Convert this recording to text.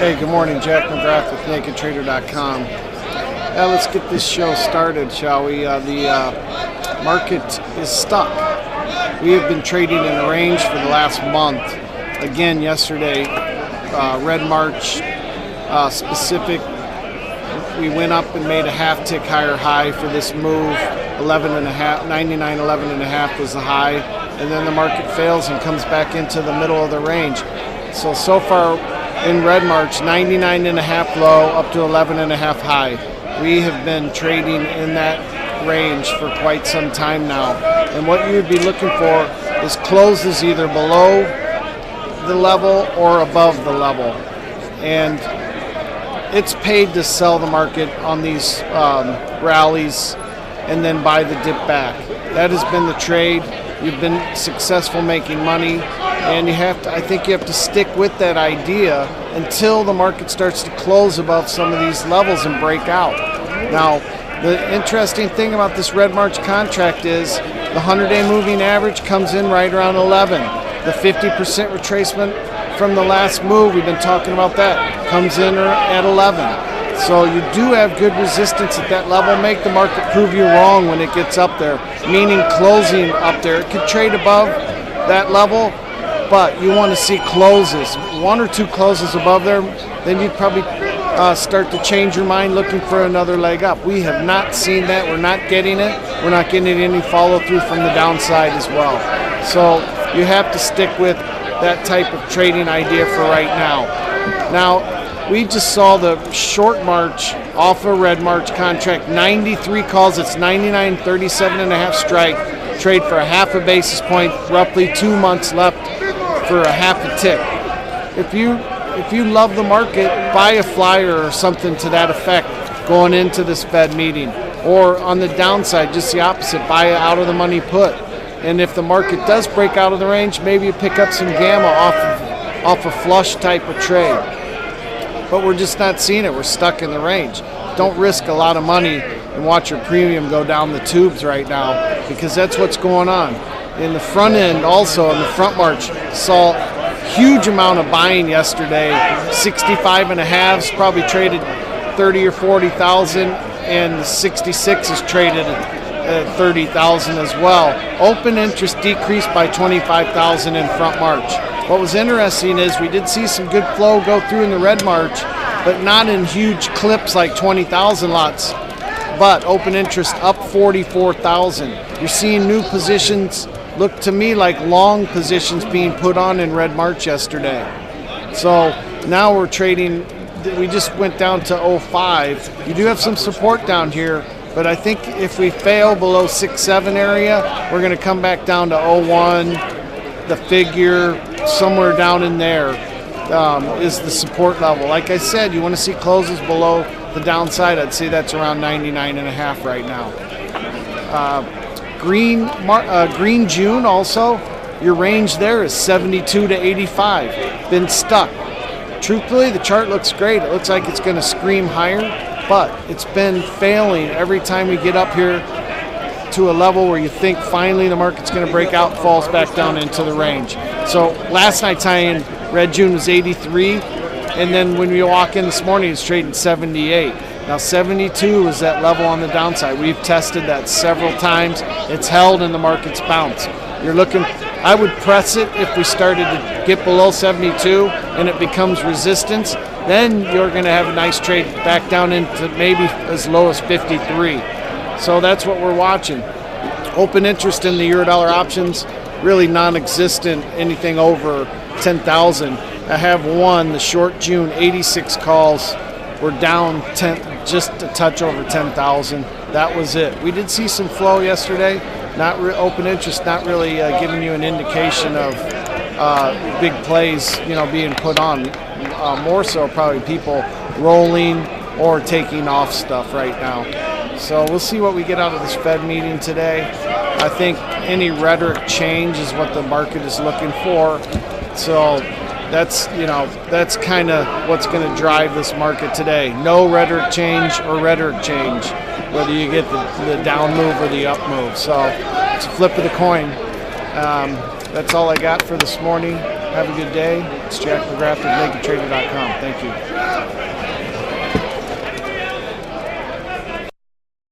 Hey, good morning. Jack McGrath with NakedTrader.com. Let's get this show started, shall we? The market is stuck. We have been trading in a range for the last month. Again, yesterday, red March specific. We went up and made a half tick higher high for this move. 99.11.5 was the high, and then the market fails and comes back into the middle of the range. So far in red March, 99.5 low up to 11.5 high. We have been trading in that range for quite some time now, and what you would be looking for is closes either below the level or above the level, and it's paid to sell the market on these rallies and then buy the dip back. That has been the trade. You've been successful making money, and I think you have to stick with that idea until the market starts to close above some of these levels and break out. Now, the interesting thing about this red March contract is the 100-day moving average comes in right around 11. The 50% retracement from the last move, we've been talking about that, comes in at 11. So you do have good resistance at that level. Make the market prove you wrong when it gets up there, meaning closing up there. It could trade above that level, but you want to see closes. One or two closes above there, then you'd probably start to change your mind looking for another leg up. We have not seen that. We're not getting it. We're not getting any follow through from the downside as well. So you have to stick with that type of trading idea for right now. Now, we just saw the short March off a red March contract, 93 calls. It's 99.37.5 strike. Trade for a half a basis point, roughly 2 months left for a half a tick. If you love the market, buy a flyer or something to that effect going into this Fed meeting. Or on the downside, just the opposite, buy an out of the money put. And if the market does break out of the range, maybe you pick up some gamma off a flush type of trade. But we're just not seeing it. We're stuck in the range. Don't risk a lot of money and watch your premium go down the tubes right now, because that's what's going on. In the front end also, in the front March, saw huge amount of buying yesterday. 65.5s probably traded 30 or 40,000, and the 66 is traded at 30,000 as well. Open interest decreased by 25,000 in front March. What was interesting is we did see some good flow go through in the red March, but not in huge clips like 20,000 lots. But open interest up 44,000. You're seeing new positions look to me like long positions being put on in red March yesterday. So now we're trading. We just went down to 05. You do have some support down here, but I think if we fail below 6-7 area, we're going to come back down to 01. The figure somewhere down in there is the support level. Like I said, you want to see closes below the downside. I'd say that's around 99.5 right now. Green June also, your range there is 72 to 85. Been stuck. Truthfully, the chart looks great. It looks like it's going to scream higher, but it's been failing every time we get up here to a level where you think finally the market's going to break out, falls back down into the range. So last night's high in red June was 83, and then when we walk in this morning, it's trading 78. Now 72 is that level on the downside. We've tested that several times. It's held and the market's bounced. You're looking, I would press it if we started to get below 72 and it becomes resistance. Then you're going to have a nice trade back down into maybe as low as 53. So that's what we're watching. Open interest in the Eurodollar options, really non-existent, anything over 10,000. I have one, the short June, 86 calls. We're down 10, just a touch over 10,000. That was it. We did see some flow yesterday. Open interest, not really giving you an indication of big plays, being put on. More so probably people rolling or taking off stuff right now. So we'll see what we get out of this Fed meeting today. I think any rhetoric change is what the market is looking for. So that's kind of what's going to drive this market today. No rhetoric change or rhetoric change, whether you get the down move or the up move. So it's a flip of the coin. That's all I got for this morning. Have a good day. It's Jack McGrath with NakedTrader.com. Thank you.